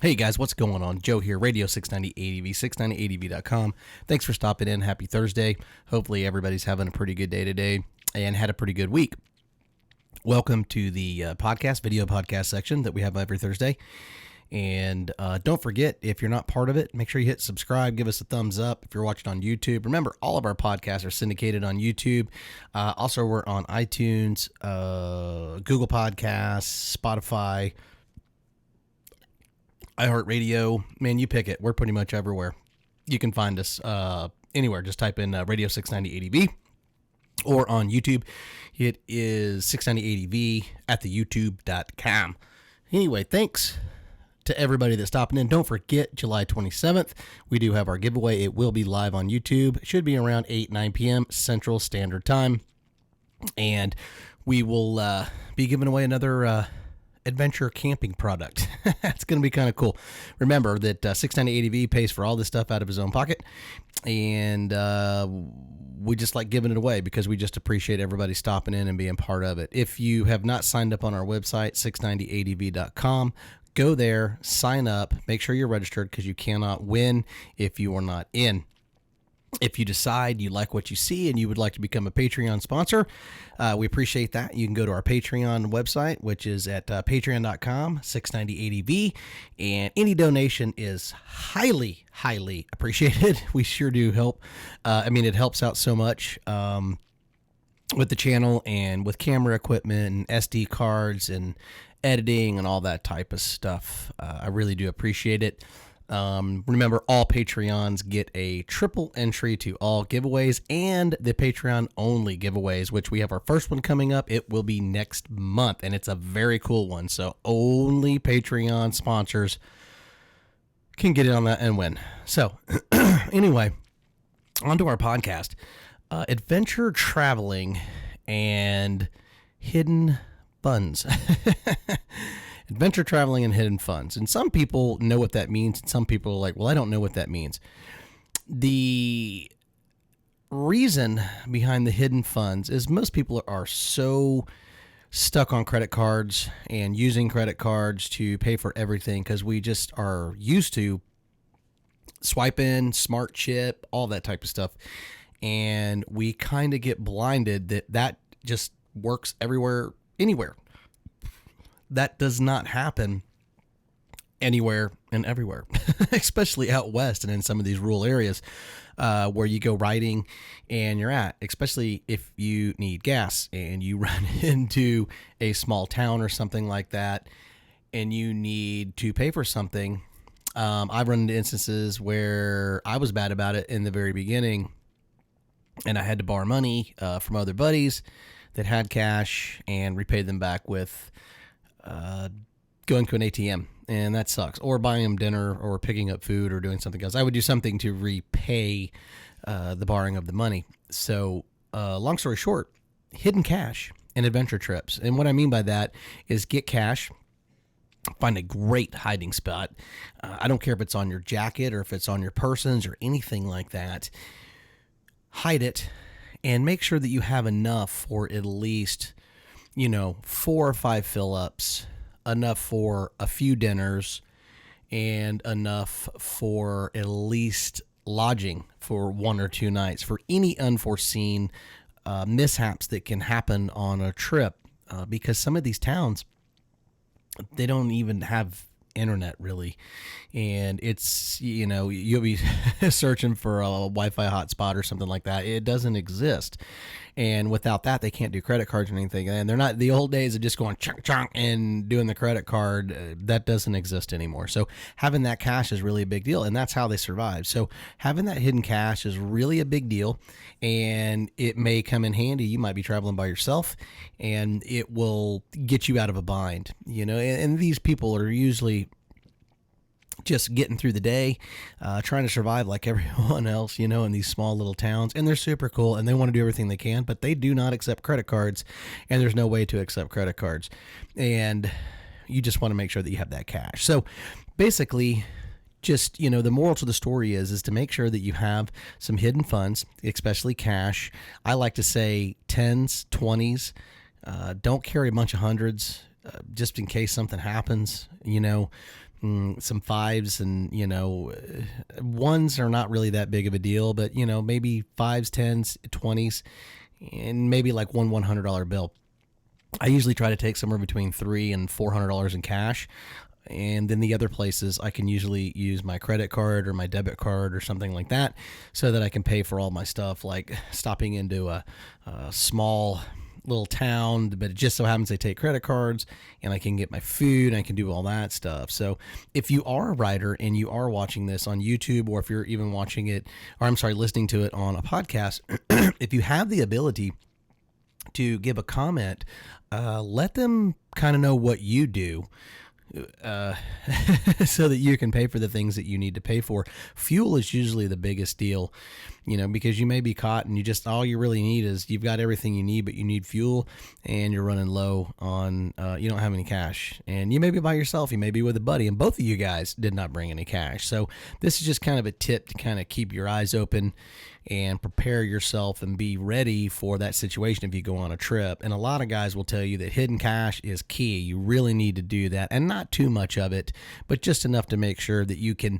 Hey guys, what's going on? Joe here, Radio 690 ADV, 690ADV.com. Thanks for stopping in. Happy Thursday. Hopefully everybody's having a pretty good day today and had a pretty good week. Welcome to the video podcast section that we have every Thursday. And don't forget, if you're not part of it, make sure you hit subscribe, give us a thumbs up if you're watching on YouTube. Remember, all of our podcasts are syndicated on YouTube. Also, we're on iTunes, Google Podcasts, Spotify, iHeartRadio. Man, you pick it. We're pretty much everywhere. You can find us anywhere. Just type in Radio 690 ADV or on YouTube. It is 690 ADV at the youtube.com. Anyway, thanks to everybody that's stopping in. Don't forget, July 27th, we do have our giveaway. It will be live on YouTube. It should be around 9 p.m. Central Standard Time. And we will be giving away another adventure camping product. It's going to be kind of cool. Remember that 690 ADV pays for all this stuff out of his own pocket, and we just like giving it away because we just appreciate everybody stopping in and being part of it. If you have not signed up on our website, 690adv.com, go there, sign up, make sure you're registered because you cannot win if you are not in. If you decide you like what you see and you would like to become a Patreon sponsor, we appreciate that. You can go to our Patreon website, which is at patreon.com, 690ADV, and any donation is highly, highly appreciated. We sure do help. It helps out so much with the channel and with camera equipment and SD cards and editing and all that type of stuff. I really do appreciate it. Remember, all Patreons get a triple entry to all giveaways and the Patreon only giveaways, which we have our first one coming up. It will be next month, and it's a very cool one. So only Patreon sponsors can get in on that and win. So anyway, on to our podcast, adventure traveling and hidden funds. Adventure traveling and hidden funds. And some people know what that means. And some people are like, well, I don't know what that means. The reason behind the hidden funds is most people are so stuck on credit cards and using credit cards to pay for everything because we just are used to swiping, smart chip, all that type of stuff. And we kind of get blinded that just works everywhere, anywhere. That does not happen anywhere and everywhere, especially out west and in some of these rural areas where you go riding and you're at, especially if you need gas and you run into a small town or something like that and you need to pay for something. I've run into instances where I was bad about it in the very beginning and I had to borrow money from other buddies that had cash and repay them back with going to an ATM, and that sucks. Or buying them dinner, or picking up food, or doing something else. I would do something to repay the borrowing of the money. So, long story short, hidden cash and adventure trips. And what I mean by that is get cash, find a great hiding spot. I don't care if it's on your jacket or if it's on your persons or anything like that. Hide it, and make sure that you have enough for at least 4 or 5 fill-ups, enough for a few dinners, and enough for at least lodging for 1 or 2 nights for any unforeseen mishaps that can happen on a trip. Because some of these towns, they don't even have internet really, and it's you'll be searching for a Wi-Fi hotspot or something like that. It doesn't exist, and without that they can't do credit cards or anything, and they're not the old days of just going chunk chunk and doing the credit card. That doesn't exist anymore. So having that cash is really a big deal, and that's how they survive. So having that hidden cash is really a big deal, and it may come in handy. You might be traveling by yourself and it will get you out of a bind, and these people are usually just getting through the day, trying to survive like everyone else, in these small little towns. And they're super cool and they want to do everything they can, but they do not accept credit cards, and there's no way to accept credit cards. And you just want to make sure that you have that cash. So basically, just, the moral to the story is to make sure that you have some hidden funds, especially cash. I like to say 10s, 20s. Don't carry a bunch of hundreds just in case something happens, some fives, and ones are not really that big of a deal, but maybe fives, tens, 20s, and maybe like one $100 bill. I usually try to take somewhere between $300 and $400 in cash. And then the other places, I can usually use my credit card or my debit card or something like that, so that I can pay for all my stuff, like stopping into a small little town, but it just so happens they take credit cards, and I can get my food, and I can do all that stuff. So if you are a rider and you are watching this on YouTube, or if you're even watching it, or I'm sorry, listening to it on a podcast, if you have the ability to give a comment, let them kind of know what you do, so that you can pay for the things that you need to pay for. Fuel is usually the biggest deal, because you may be caught and all you really need is, you've got everything you need, but you need fuel, and you're running low on, you don't have any cash, and you may be by yourself, you may be with a buddy, and both of you guys did not bring any cash. So this is just kind of a tip to kind of keep your eyes open and prepare yourself and be ready for that situation if you go on a trip. And a lot of guys will tell you that hidden cash is key. You really need to do that, and not too much of it, but just enough to make sure that you can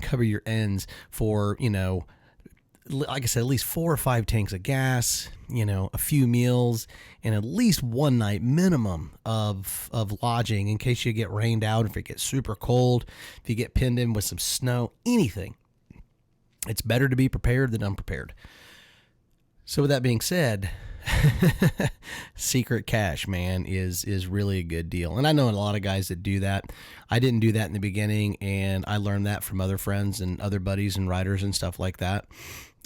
cover your ends for, like I said, at least 4 or 5 tanks of gas, a few meals, and at least one night minimum of lodging in case you get rained out, if it gets super cold, if you get pinned in with some snow, anything. It's better to be prepared than unprepared. So with that being said, secret cash, man, is really a good deal. And I know a lot of guys that do that. I didn't do that in the beginning, and I learned that from other friends and other buddies and riders and stuff like that.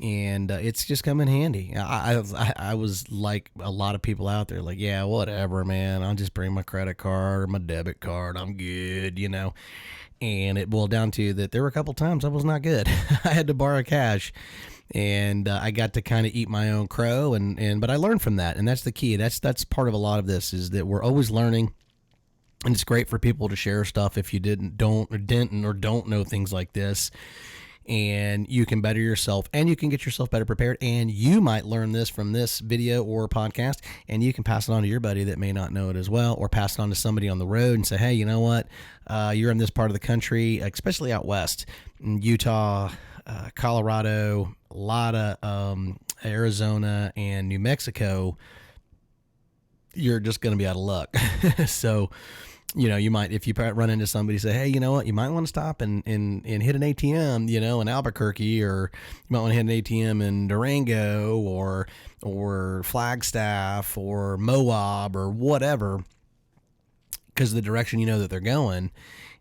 And it's just come in handy. I was like a lot of people out there, like, yeah, whatever, man. I'll just bring my credit card or my debit card. I'm good, And it boiled down to that there were a couple times I was not good. I had to borrow cash, and I got to kind of eat my own crow. But I learned from that, and that's the key. That's part of a lot of this, is that we're always learning. And it's great for people to share stuff if you don't know things like this. And you can better yourself, and you can get yourself better prepared, and you might learn this from this video or podcast, and you can pass it on to your buddy that may not know it as well, or pass it on to somebody on the road and say, hey, you know what, you're in this part of the country, especially out west, in Utah, Colorado, a lot of Arizona and New Mexico, you're just going to be out of luck. So you might, if you run into somebody, say, hey, you know what, you might want to stop and hit an ATM, in Albuquerque, or you might want to hit an ATM in Durango or Flagstaff or Moab or whatever, because of the direction that they're going.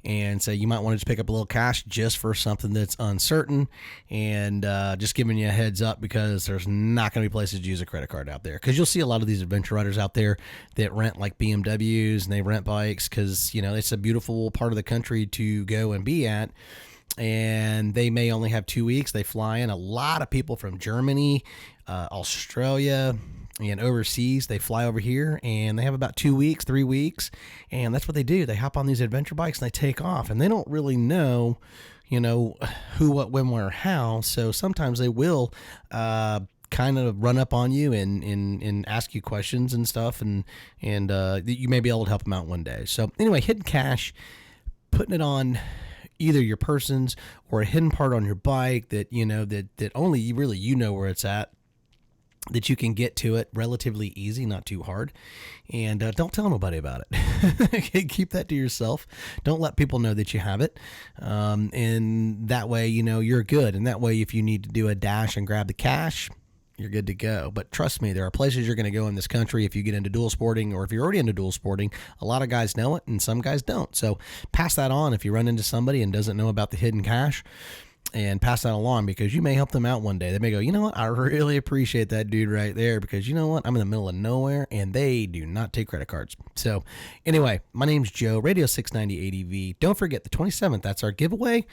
And so you might want to just pick up a little cash just for something that's uncertain, and just giving you a heads up, because there's not going to be places to use a credit card out there. Because you'll see a lot of these adventure riders out there that rent like BMWs, and they rent bikes because, it's a beautiful part of the country to go and be at. And they may only have 2 weeks. They fly in. A lot of people from Germany, Australia, and overseas, they fly over here, and they have about 2 weeks, 3 weeks, and that's what they do. They hop on these adventure bikes and they take off, and they don't really know, who, what, when, where, how. So sometimes they will kind of run up on you and ask you questions and stuff, and you may be able to help them out one day. So anyway, hidden cash, putting it on either your person's or a hidden part on your bike that that only really where it's at, that you can get to it relatively easy, not too hard. And don't tell nobody about it. Keep that to yourself. Don't let people know that you have it. And that way, you're good. And that way, if you need to do a dash and grab the cash, you're good to go. But trust me, there are places you're going to go in this country if you get into dual sporting, or if you're already into dual sporting. A lot of guys know it and some guys don't. So pass that on if you run into somebody and doesn't know about the hidden cash. And pass that along, because you may help them out one day. They may go, you know what, I really appreciate that dude right there, because you know what, I'm in the middle of nowhere and they do not take credit cards. So anyway, my name's Joe, Radio 690 ADV. Don't forget the 27th, that's our giveaway.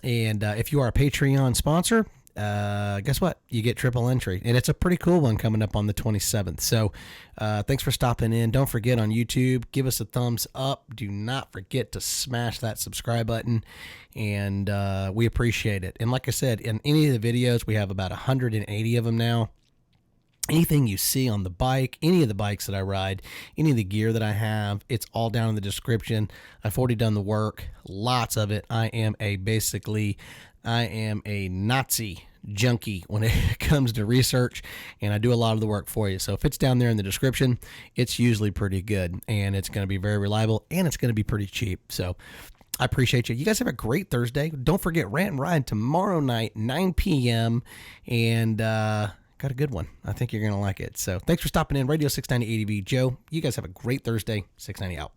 And if you are a Patreon sponsor, guess what? You get triple entry, and it's a pretty cool one coming up on the 27th. So thanks for stopping in. Don't forget, on YouTube, give us a thumbs up. Do not forget to smash that subscribe button, and we appreciate it. And like I said, in any of the videos, we have about 180 of them now. anything you see on the bike, any of the bikes that I ride, any of the gear that I have, it's all down in the description. I've already done the work, lots of it. I am a Nazi junkie when it comes to research, and I do a lot of the work for you. So if it's down there in the description, it's usually pretty good, and it's going to be very reliable, and it's going to be pretty cheap. So I appreciate you. You guys have a great Thursday. Don't forget Rant and Ride tomorrow night, 9 p.m., and got a good one. I think you're going to like it. So thanks for stopping in. Radio 690 ADV. Joe, you guys have a great Thursday. 690 out.